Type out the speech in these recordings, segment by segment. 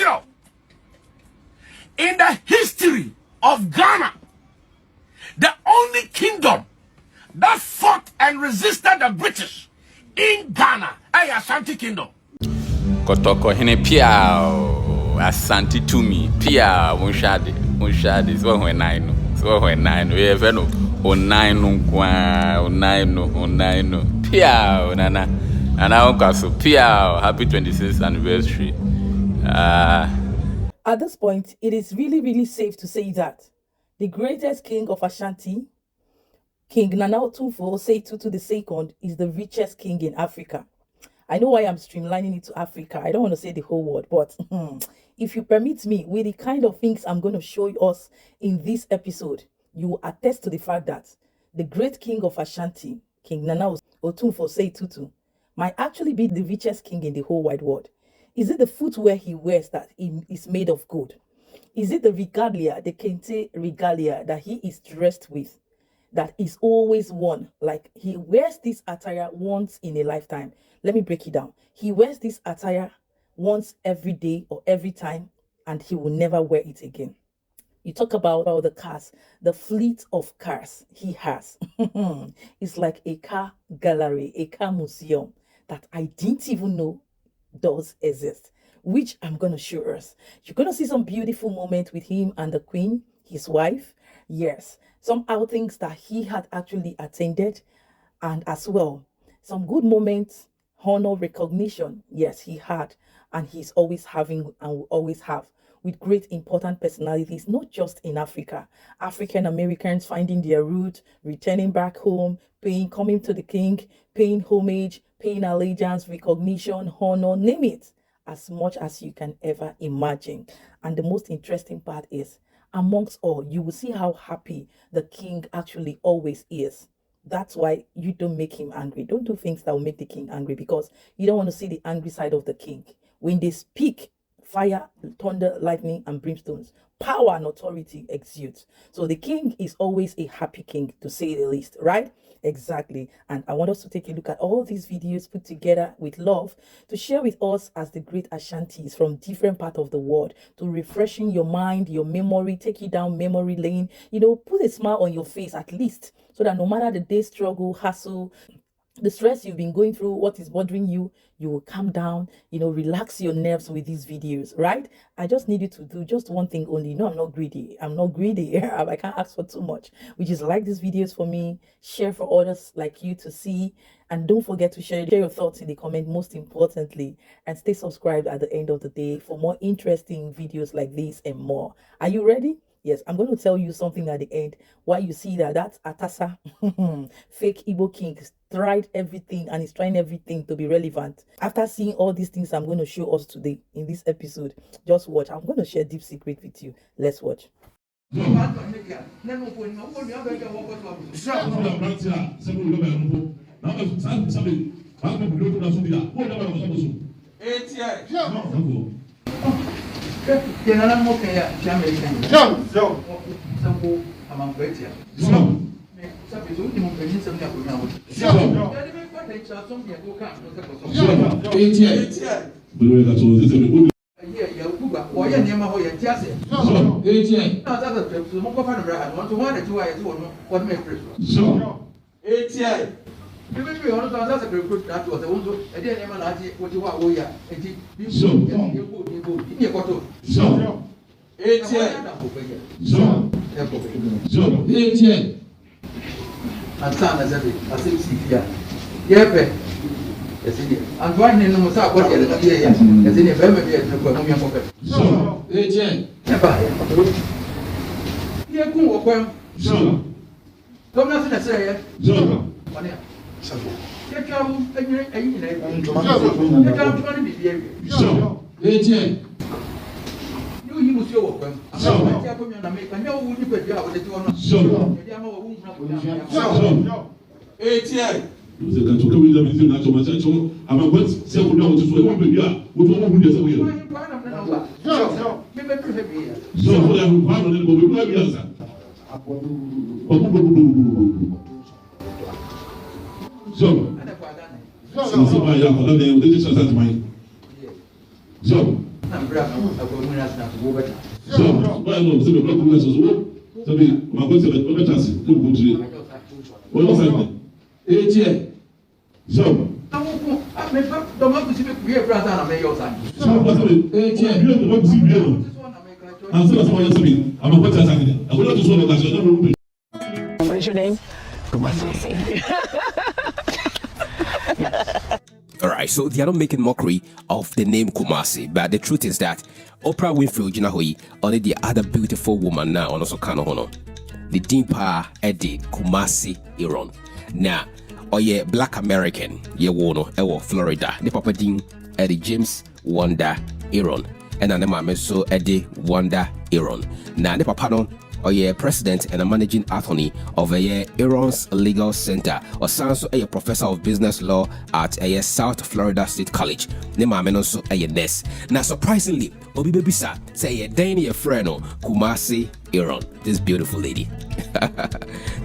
In the history of Ghana, the only kingdom that fought and resisted the British in Ghana is Ashanti Kingdom. Asantehene piao, Asante to me, pia, unshade, so when I know, we have no, onaino, piao, nana, and our castle, piao, happy 26th anniversary. At this point, it is really, really safe to say that the greatest king of Ashanti, King Nana Otunfo Osei-Tutu II, is the richest king in Africa. I know why I'm streamlining it to Africa. I don't want to say the whole world, but if you permit me, with the kind of things I'm going to show us in this episode, you will attest to the fact that the great king of Ashanti, King Nana Otunfo Osei-Tutu, might actually be the richest king in the whole wide world. Is it the footwear he wears that is made of gold? Is it the regalia, the kente regalia that he is dressed with, that is always worn? Like, he wears this attire once in a lifetime. Let me break it down. He wears this attire once every day or every time, and he will never wear it again. You talk about all the cars, the fleet of cars he has. It's like a car gallery, a car museum that I didn't even know does exist, which I'm going to show us. You're going to see some beautiful moments with him and the queen, his wife. Yes, some outings that he had actually attended, and as well some good moments, honor, recognition. Yes, he had, and he's always having and will always have, with great important personalities, not just in Africa. African Americans finding their roots, returning back home, coming to the king, paying homage, paying allegiance, recognition, honor, name it, as much as you can ever imagine. And the most interesting part is, amongst all, you will see how happy the king actually always is. That's why you don't make him angry. Don't do things that will make the king angry, because you don't want to see the angry side of the king. When they speak, fire, thunder, lightning, and brimstones, power and authority exudes. So the king is always a happy king, to say the least, right? Exactly. And I want us to take a look at all these videos put together with love to share with us as the great Ashantis from different parts of the world, to refreshing your mind, your memory, take you down memory lane, put a smile on your face at least, so that no matter the day's struggle, hustle, the stress you've been going through, what is bothering you, you will calm down, relax your nerves with these videos, right? I just need you to do just one thing only. No, I'm not greedy. I can't ask for too much, which is like these videos for me, share for others like you to see, and don't forget to share your thoughts in the comment, most importantly, and stay subscribed at the end of the day for more interesting videos like this and more. Are you ready? Yes, I'm going to tell you something at the end. Why you see that Atasa, fake Igbo king, tried everything and is trying everything to be relevant. After seeing all these things I'm going to show us today in this episode, just watch. I'm going to share deep secret with you. Let's watch. What is your name? All right, so they are not making mockery of the name Kumasi, but the truth is that Oprah Winfrey Ojinahoyi, only the other beautiful woman now, also kind of the Dimpa Eddie Kumasi Iran. Now, oh yeah, Black American, yeah, wono, ewo Florida, the Papa Ding Eddie James Wonder Iran, and then the mama so Eddie Wonder Iran. Now, the Papa no. Or yeah, president and a managing attorney of Aaron's Legal Center, or Sanso a professor of business law at South Florida State College. Nema also a nurse. Now surprisingly, Obi Babisa say a Danny a friend Kumasi Aaron, this beautiful lady.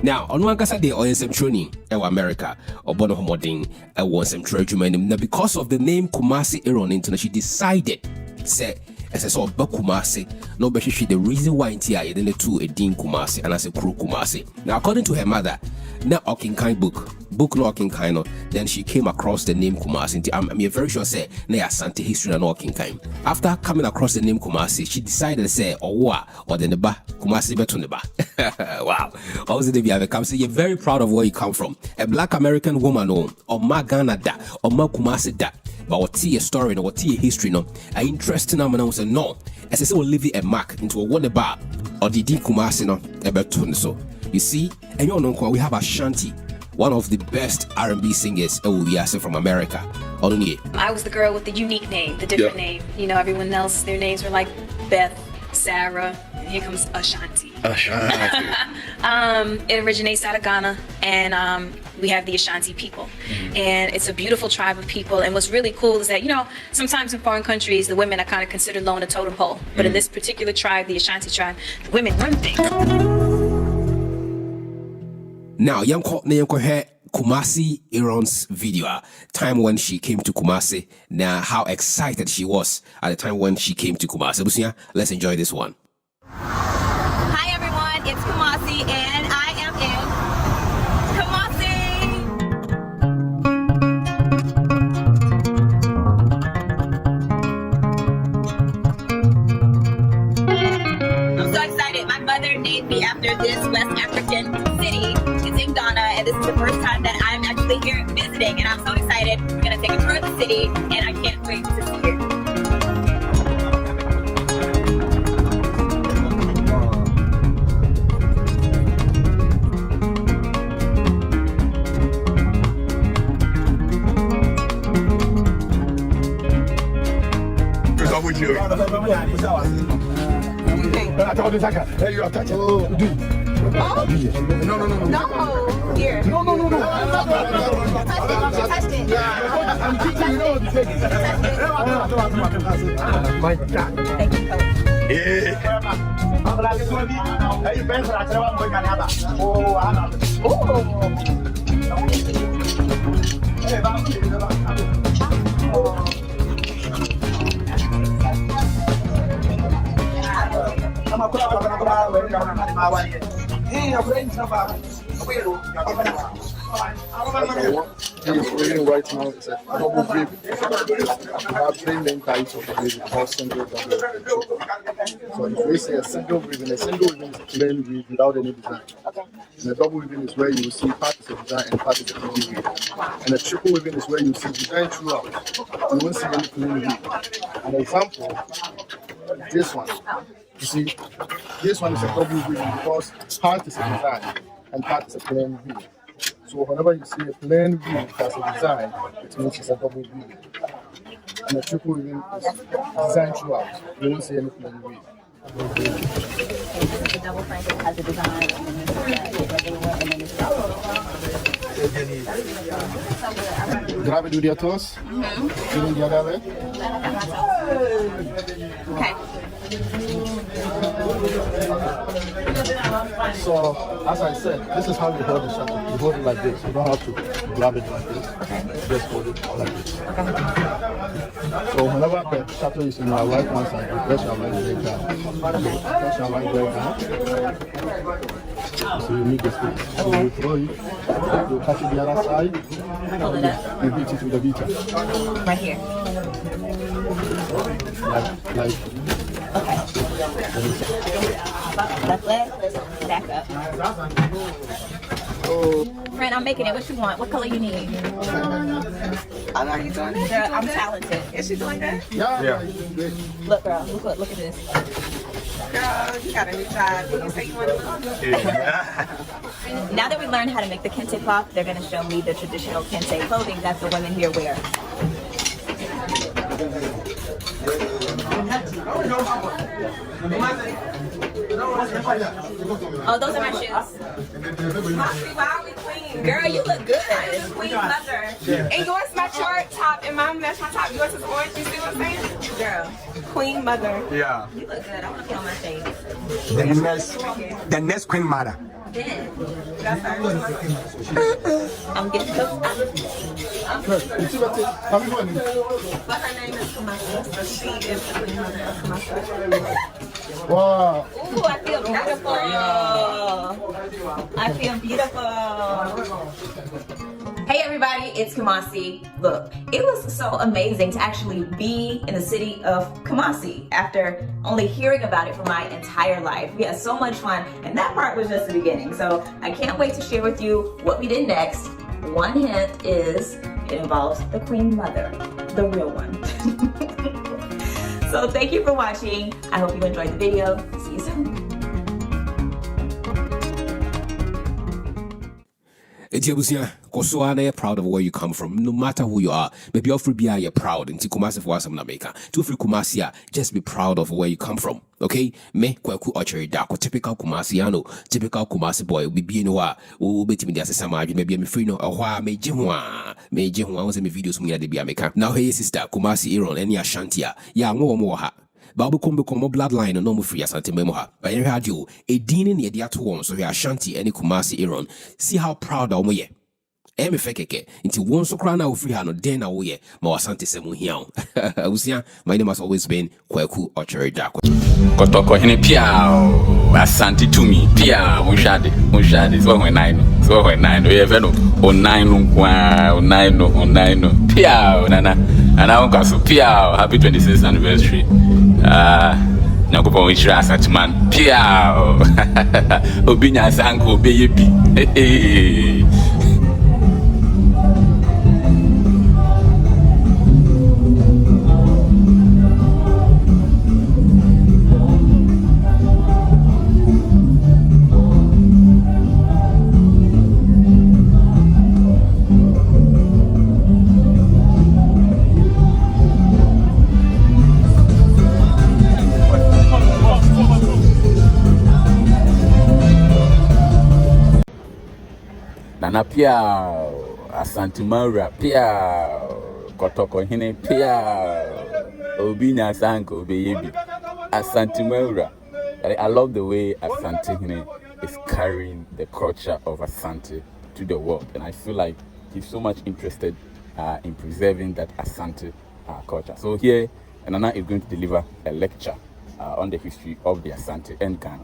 Now on one case they own some training in America or Bono Homoding want some treatment. Now because of the name Kumasi Aaron International, she decided say as I saw Kumasi, no but she the reason why NTI then the two a Dean Kumasi and as a crew Kumasi. Now according to her mother, now Okinkai book no Okinkai, then she came across the name Kumasi. I'm very sure say na Asante history and Okinkai. After coming across the name Kumasi, she decided to say or then the ba Kumasi betuneba. Wow. Also the have come say you're very proud of where you come from. A Black American woman or Magana da or Ma Kumasi da. But what tea a story or what tea a history no are interesting now say no as I say will leave a mark into a wonder bar or the D Kumasi no ebetun. So you see, and you know we have Ashanti, one of the best R&B singers from America. I was the girl with the unique name, the different name. You know, everyone else, their names were like Beth, Sarah, and here comes Ashanti. It originates out of Ghana, and we have the Ashanti people. And it's a beautiful tribe of people. And what's really cool is that, you know, sometimes in foreign countries, the women are kind of considered low on the totem pole. But in this particular tribe, the Ashanti tribe, the women run things. Now, young Kumasi Aaron's video, time when she came to Kumasi. Now, how excited she was at the time when she came to Kumasi. Busia, let's enjoy this one. Hi everyone, it's Kumasi, and I am in Kumasi. I'm so excited. My mother named me after this West African city. It's in Ghana, and this is the first time that I'm actually here visiting, and I'm so excited. We're gonna take a tour of the city, and I can't wait to see it. No. Here. No. Touch it. I'm teaching you how to take it. My God. Thank you, Coach. Right now it's a double grip. We have three main types of weaving, called single, double, and triple. So if we say a single weaving is a plain weave without any design. And a double weaving is where you will see parts of design and parts of plain weave. And a triple weaving is where you see design throughout. You won't see any plain weave. An example, this one. You see, this one is a double weaving because part is a design and part is a plain weave. So whenever you see a plain weave as a design, it means it's a double weave. And a triple weaving is designed throughout. You won't see any plain weave. The double frank has a design, and then the regular one, and then it's Grab it with your toes. Feeling the other leg. okay. So, as I said, this is how you hold the shuttle. You hold it like this. You don't have to grab it like this. Just hold it like this. So whenever the shuttle is in your right hand side, you press your right leg down. Press your right leg down. So you meet the space. So you throw it. You catch it the other side. Hold it up. You hit it with the beater. Right here. Like. Okay. Left leg, back up. Friend, I'm making it. What you want? What color you need? I'm already doing it. Girl, I'm talented. Is she doing that? Yeah. Look, girl. Look at this. Girl, you got a new job. Did you say you want to look? Now that we learned how to make the kente cloth, they're going to show me the traditional kente clothing that the women here wear. Oh, those are my shoes. Why are we queen? Girl, you look good. Queen mother. And yours my short top and mine match my top. Yours is orange. You see what I'm saying? Girl, Queen mother. Yeah. you look good. I want to put on my shades. The next queen mother. Then, That's her. I'm getting those. But her name is Kumasi. So she is the queen mother of Kumasi. Wow. Ooh, I feel beautiful. I feel beautiful. Hey everybody, it's Kumasi. Look, it was so amazing to actually be in the city of Kumasi after only hearing about it for my entire life. We had so much fun, and that part was just the beginning. So I can't wait to share with you what we did next. One hint is it involves the Queen Mother, the real one. So thank you for watching. I hope you enjoyed the video. See you soon. Etiabusia, Kosoana, proud of where you come from, no matter who you are. Maybe you're free, you're proud. And Kumasi for some America. To free Kumasia, just be proud of where you come from. Okay? Me, Kwaku Archery Dako, typical Kumasiano, typical Kumasi boy, we be no, oh, bet me there's a samaj, maybe I'm free no, a wha, me Jimwa was in the videos me at the Biamica. Now, hey, sister, Kumasi Iron, any Ashantia, ya more ha. Babu kombe komo bloodline no mo free Asante memoha. But you had you a dean in the one, so we Ashanti any Kumasi Iron. See how proud of me. Emi fekeke into one so crown out free no den away ma Asante semu hiao. Usia, my name has always been Kwaku Archery Jack. Kotoko hene piao Asante to me pia unshade so when I know we have no online piao nana unkaso piao happy 26th anniversary Nakupo wishra Asantman piao obinya sanko obeyebi Nana pia Asantehene pia Kotoko hene pia obinya sanko obeyebi Asantehene. I love the way Asantehene is carrying the culture of Asante to the world, and I feel like he's so much interested in preserving that Asante culture. So here Nana is going to deliver a lecture on the history of the Asante and Ghana.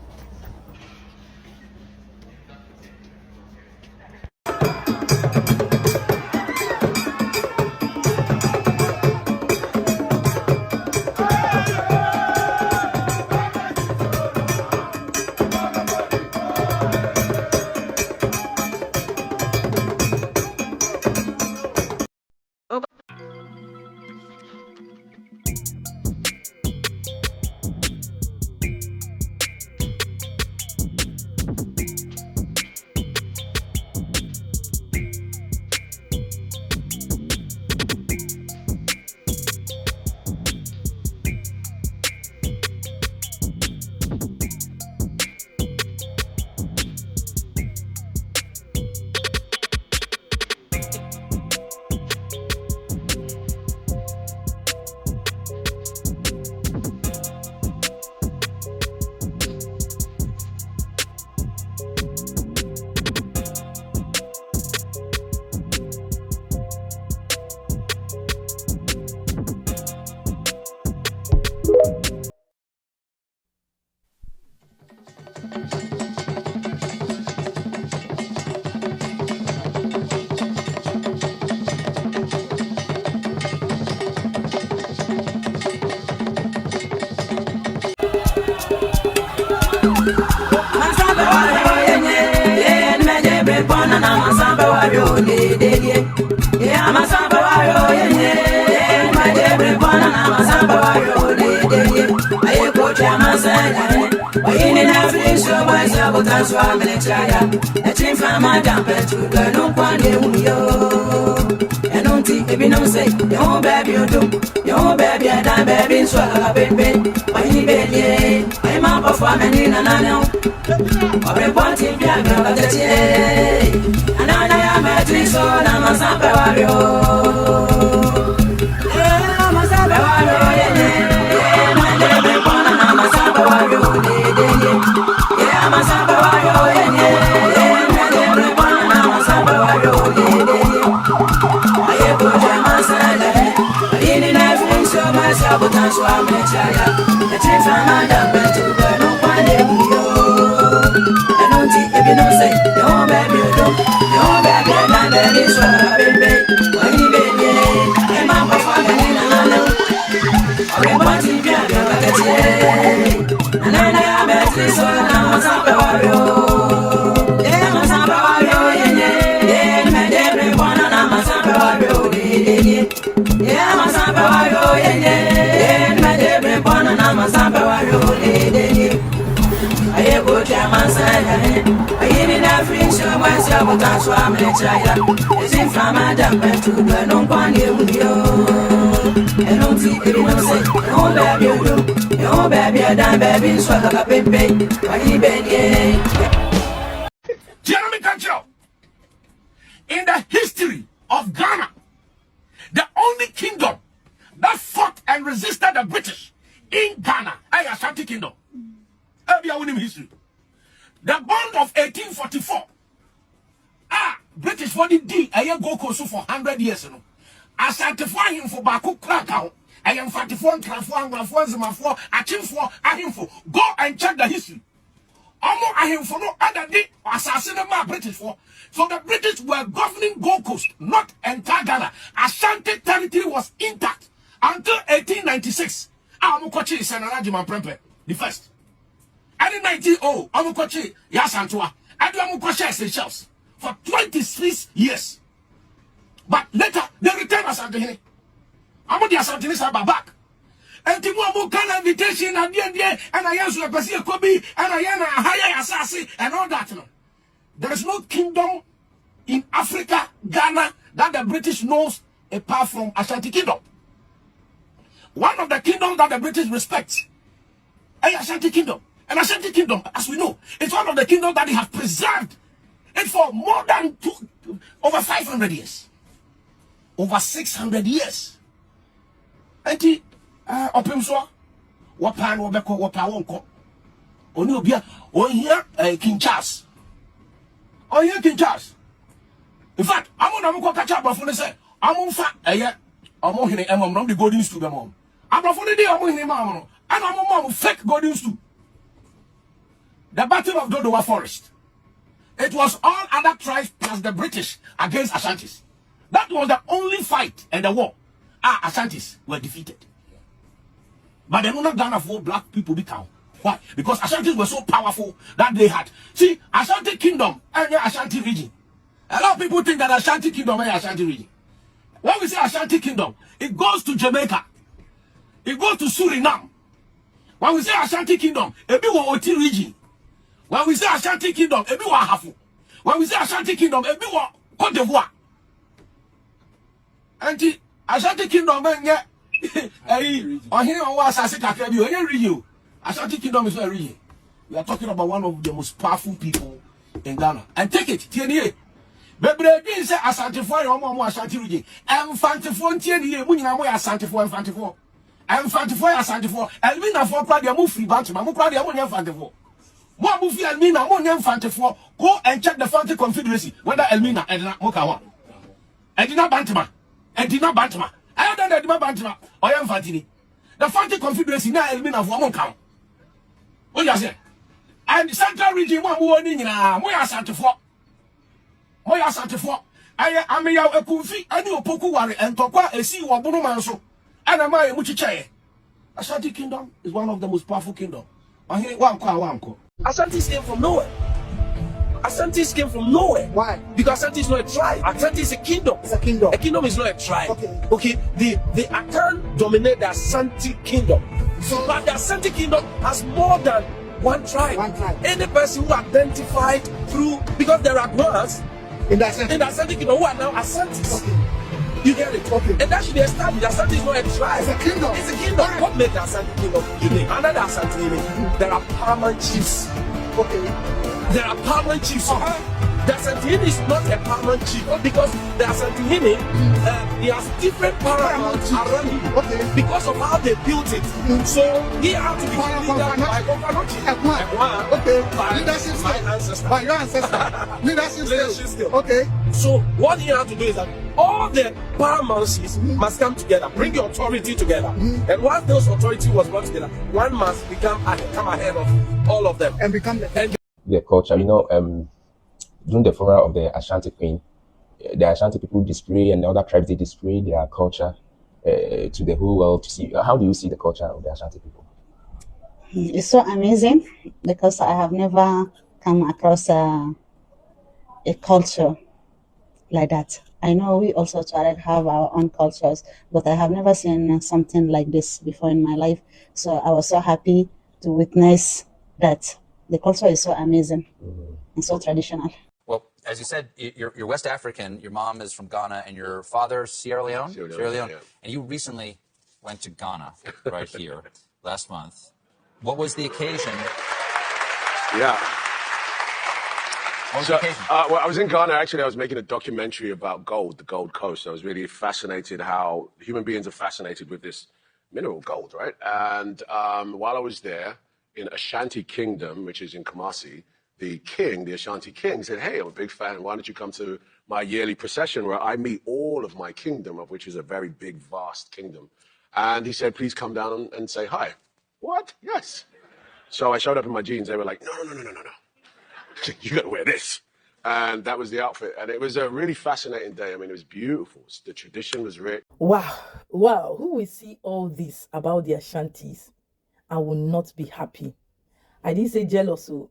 Bona na masamba wayo de yeah masamba wayo yeah my debre bona na masamba wayo de aye ko chama sana ayine na frisho basa botaswa melechaya na chimfa madampe tu no kwande uyo enonti ebi no say yo baby and baby so baby ayine belie ay ma pafwa menina na no obre ponti bia ga gatie anana ya matriso na masamba wayo masamba wayo yeah my debre bona na masamba wayo yeah masamba wayo yeah my debre bona na masamba wayo aye ko jama sala ayini na frisho masaba tanswa mechaya na chifa madambe tu no kwande uyo enonti ebi no say yo baby and baby so baby wani baby e ma pa fa na na ore party bia ga gatie anana ya betri so na masamba wayo yeah masamba wayo yeah me debre bona na masamba wayo yeah masamba wayo yeah me debre bona na masamba wayo aye go chama sana ayini na frisho basa botaswa melechaya ezin fama dambe tu no kwande uyo enonti ebi no say yo baby and baby so pepe wani belie Jeremy Kancho, in the history of Ghana, the only kingdom that fought and resisted the British in Ghana, Ashanti Kingdom. History. The bond of 1844. British for the D. I go kosu for 100 years. Asantehene him for Baku Krakau. I am 44 Zimafo, Achimfo, Ahimfo. Go and check the history. Omo Ahimfo no other day assassinated my British for. So the British were governing Gold Coast, not entire Ghana. Ashanti territory was intact until 1896. Amukochi Senanajiman Prempe, the first. And in 1900, Amukochi Yasantua, and Amukochi Seychelles for 26 years. But later, they returned Asantehene. Amu the Asantehene are back. And Timu Kana invitation and the and I answer a Pasia Kobi and I am a higher assassin and all that. There is no kingdom in Africa, Ghana, that the British knows apart from Ashanti Kingdom. One of the kingdoms that the British respect is Ashanti Kingdom. And Ashanti Kingdom, as we know, it's one of the kingdoms that they have preserved it for more than over 500 years. Over 600 years. And the Opimswa, Wapan, Wabeko, Wapawonko, Onubia, or here, King Charles. Or here, King Charles. In fact, I'm going to catch up before say, I'm on fat, I'm on him, I'm on the golden stool, I'm on. I'm on the day, I'm on him, and I'm on fake golden stool. The Battle of Dodowa Forest. It was all other tribes plus the British against Ashantis. That was the only fight in the war. Ashantis were defeated. But they not Ghana for black people become. Why? Because Ashantis were so powerful that they had. See, Ashanti Kingdom and Ashanti region. A lot of people think that Ashanti Kingdom and Ashanti region. When we say Ashanti Kingdom, it goes to Jamaica. It goes to Suriname. When we say Ashanti Kingdom, it be Oti region. When we say Ashanti Kingdom, it be Hafu. When we say Ashanti Kingdom, it be Cote d'Ivoire. And the Ashanti Kingdom, Ashanti Kingdom is a region. We are talking about one of the most powerful people in Ghana. And take it, TNA. Baby, they say Asantefo, or Ashanti region. Asantefo, TNA, Munina, Asantefo, Asantefo. Asantefo, Elmina for Pradia, move free Bantam, Mukradia, Asantefo. What movie Elmina, Asantefo, go and check the Fanti Confederacy, whether Elmina and Mokawa. And did not Bantama. And did not Bantama. I don't know the Bantama or Yam Fantini. The Fanti Confederacy now Elmina for Monka. What you say? And the Central region, one warning in Moya Asantefo. Moya Asantefo. I may have a Kufi, I knew Poku Wari and Tokwa, a sea or Bonomanso. And I'm a Muchiche. Ashanti Kingdom is one of the most powerful kingdoms. I hear one Ashanti came from nowhere. Asantes came from nowhere. Why? Because Asante is not a tribe. Asante is a kingdom. It's a kingdom. A kingdom is not a tribe. Okay. Okay. The Akan dominate the Asante kingdom. So, But the Asante kingdom has more than one tribe. One tribe. Any person who identified through, because there are Guans in that sense. in the Asante kingdom who are now Asantes. Okay. You get it? Okay. And that should be established. Asante is not a tribe. It's a kingdom. It's a kingdom. Right. What makes the Asante kingdom unique? Under the Asantehene, there are paramount chiefs. Okay. There are paramount chiefs. The Asantehene is not a paramount chief because the Asantehene, he has different paramounts around him. Okay. Because of how they built it. So he had to be leader by Paramount chief. Okay. By Leadership my skill. ancestor. By your ancestor. Leadership skill. Okay. So what he had to do is that all the paramounts must come together, bring your authority together. And once those authority was brought together, one must come ahead of all of them. And become the their culture. You know, during the funeral of the Ashanti Queen, the Ashanti people display and the other tribes, they display their culture to the whole world to see. How do you see the culture of the Ashanti people? It's so amazing because I have never come across a culture like that. I know we also try to have our own cultures, but I have never seen something like this before in my life. So I was so happy to witness that the culture is so amazing and so traditional. Well, as you said, you're West African. Your mom is from Ghana, and your father Sierra Leone. Sierra Leone. Yeah. And you recently went to Ghana, right here, last month. What was the occasion? Yeah. What was the occasion? Well, I was in Ghana. Actually, I was making a documentary about gold, the Gold Coast. I was really fascinated how human beings are fascinated with this mineral gold, right? And while I was there in Ashanti Kingdom, which is in Kumasi, the Ashanti king, said, "Hey, I'm a big fan. Why don't you come to my yearly procession where I meet all of my kingdom, of which is a very big, vast kingdom?" And he said, "Please come down and say hi." What? Yes. So I showed up in my jeans. They were like, no. You got to wear this. And that was the outfit. And it was a really fascinating day. I mean, it was beautiful. The tradition was rich. Wow. Who will see all this about the Ashantis and will not be happy? I didn't say jealous. So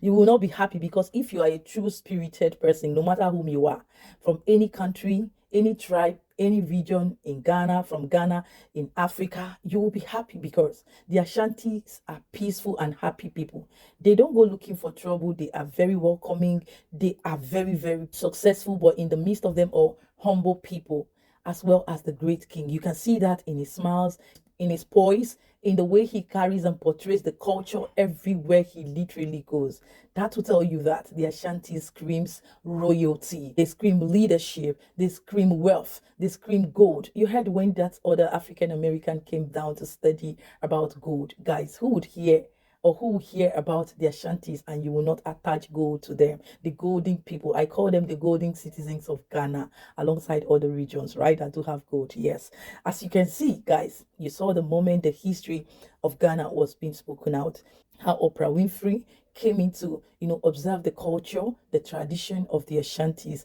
you will not be happy because if you are a true spirited person, no matter whom you are, from any country, any tribe, any region in Ghana, from Ghana, in Africa, you will be happy because the Ashantis are peaceful and happy people. They don't go looking for trouble. They are very welcoming. They are very, very successful, but in the midst of them all, humble people, as well as the great king. You can see that in his smiles, in his poise, in the way he carries and portrays the culture everywhere he literally goes. That will tell you that the Ashanti screams royalty. They scream leadership. They scream wealth. They scream gold. You heard when that other African American came down to study about gold. Guys, who would hear or who will hear about the Ashantis and you will not attach gold to them? The golden people. I call them the golden citizens of Ghana alongside other regions, right? That do have gold. Yes. As you can see, guys, you saw the moment the history of Ghana was being spoken out. How Oprah Winfrey came in to, observe the culture, the tradition of the Ashantis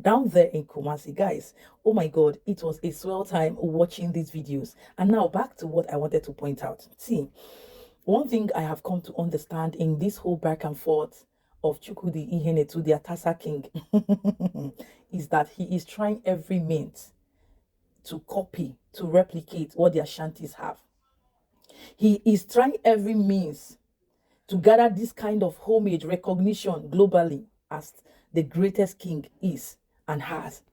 down there in Kumasi. Guys, oh my God, it was a swell time watching these videos. And now back to what I wanted to point out. See, one thing I have come to understand in this whole back and forth of Chukwudi Ihene to the Atasa King is that he is trying every means to copy, to replicate what the Ashantis have. He is trying every means to gather this kind of homage recognition globally as the greatest king is and has.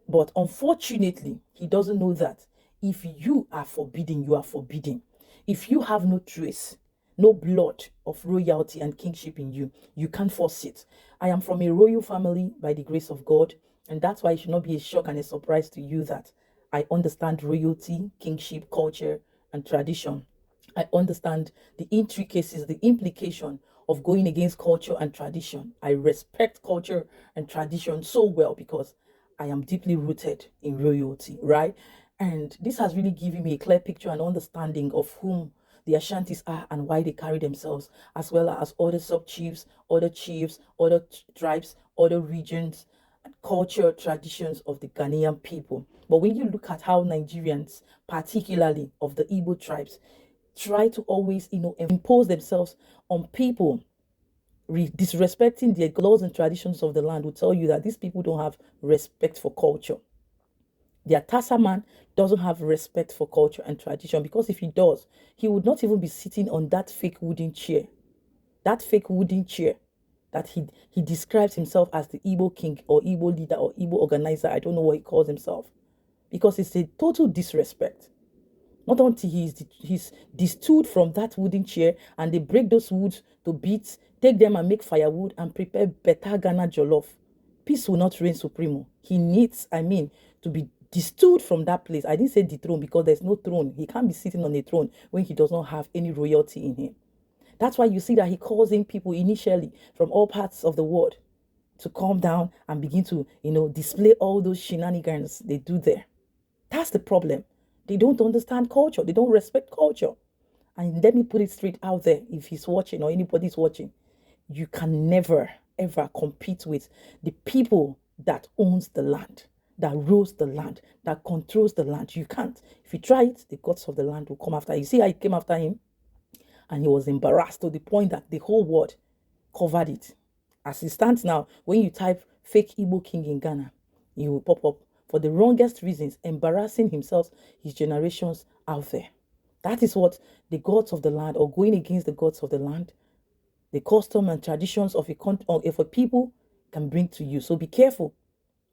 But unfortunately, he doesn't know that if you are forbidden, you are forbidden. If you have no trace, no blood of royalty and kingship in you, you can't force it. I am from a royal family by the grace of God, and that's why it should not be a shock and a surprise to you that I understand royalty, kingship, culture, and tradition. I understand the intricacies, the implication of going against culture and tradition. I respect culture and tradition so well because I am deeply rooted in royalty, right? And this has really given me a clear picture and understanding of whom the Ashantis are and why they carry themselves, as well as other sub-chiefs, other chiefs, other tribes, other regions, and culture, traditions of the Ghanaian people. But when you look at how Nigerians, particularly of the Igbo tribes, try to always, impose themselves on people disrespecting the laws and traditions of the land will tell you that these people don't have respect for culture. The Atasa man doesn't have respect for culture and tradition, because if he does, he would not even be sitting on that fake wooden chair. That fake wooden chair that he describes himself as the Igbo king or Igbo leader or Igbo organizer. I don't know what he calls himself, because it's a total disrespect. Not until he's destood from that wooden chair and they break those woods to bits, take them and make firewood and prepare better Ghana jollof. Peace will not reign supremo. He needs, to be destood from that place. I didn't say dethrone because there's no throne. He can't be sitting on a throne when he does not have any royalty in him. That's why you see that he calls in people initially from all parts of the world to calm down and begin to, display all those shenanigans they do there. That's the problem. They don't understand culture. They don't respect culture. And let me put it straight out there. If he's watching or anybody's watching, you can never, ever compete with the people that owns the land, that rules the land, that controls the land. You can't. If you try it, the gods of the land will come after you. You see how he came after him? And he was embarrassed to the point that the whole world covered it. As it stands now, when you type fake Igbo king in Ghana, he will pop up for the wrongest reasons, embarrassing himself, his generations out there. That is what the gods of the land, or going against the gods of the land, the custom and traditions of a people can bring to you. So be careful.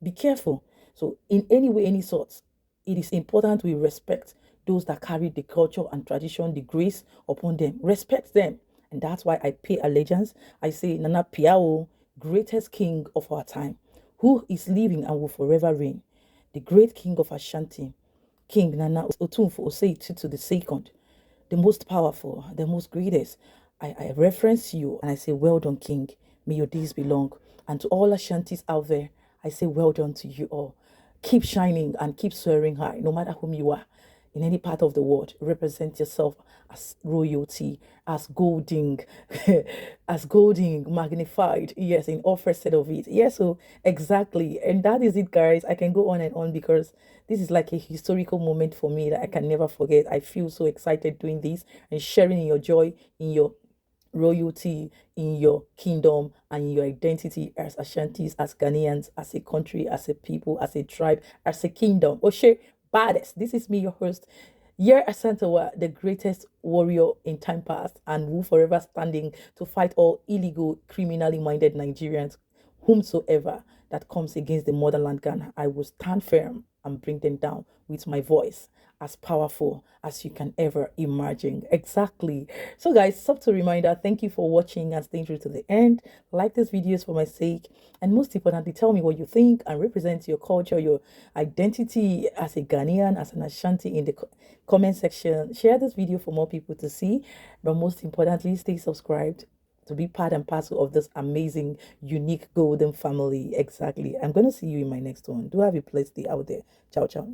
Be careful. So in any way, any sorts, it is important we respect those that carry the culture and tradition, the grace upon them. Respect them. And that's why I pay allegiance. I say, Nana Piao, greatest king of our time, who is living and will forever reign. The great king of Ashanti, King Nana Otumfo Osei to the second, the most powerful, the most greatest. I reference you and I say, well done, King. May your days be long. And to all Ashantis out there, I say, well done to you all. Keep shining and keep soaring high, no matter whom you are. In any part of the world, represent yourself as royalty, as golding, as golding, magnified. Yes, in all facets of it. Yes, so exactly. And that is it, guys. I can go on and on because this is like a historical moment for me that I can never forget. I feel so excited doing this and sharing in your joy, in your royalty, in your kingdom, and in your identity as Ashantis, as Ghanaians, as a country, as a people, as a tribe, as a kingdom. Oshe Baddest. This is me, your host, Yer Asantewa, the greatest warrior in time past, and who forever standing to fight all illegal, criminally minded Nigerians, whomsoever that comes against the motherland Ghana. I will stand firm and bring them down with my voice, as powerful as you can ever imagine. Exactly. So guys, subtle reminder, thank you for watching and staying through to the end. Like this videos for my sake, and most importantly, tell me what you think and represent your culture, your identity as a Ghanaian, as an Ashanti in the comment section. Share this video for more people to see, but most importantly, stay subscribed to be part and parcel of this amazing, unique golden family. Exactly. I'm going to see you in my next one. Do have a blessed day out there. Ciao, ciao.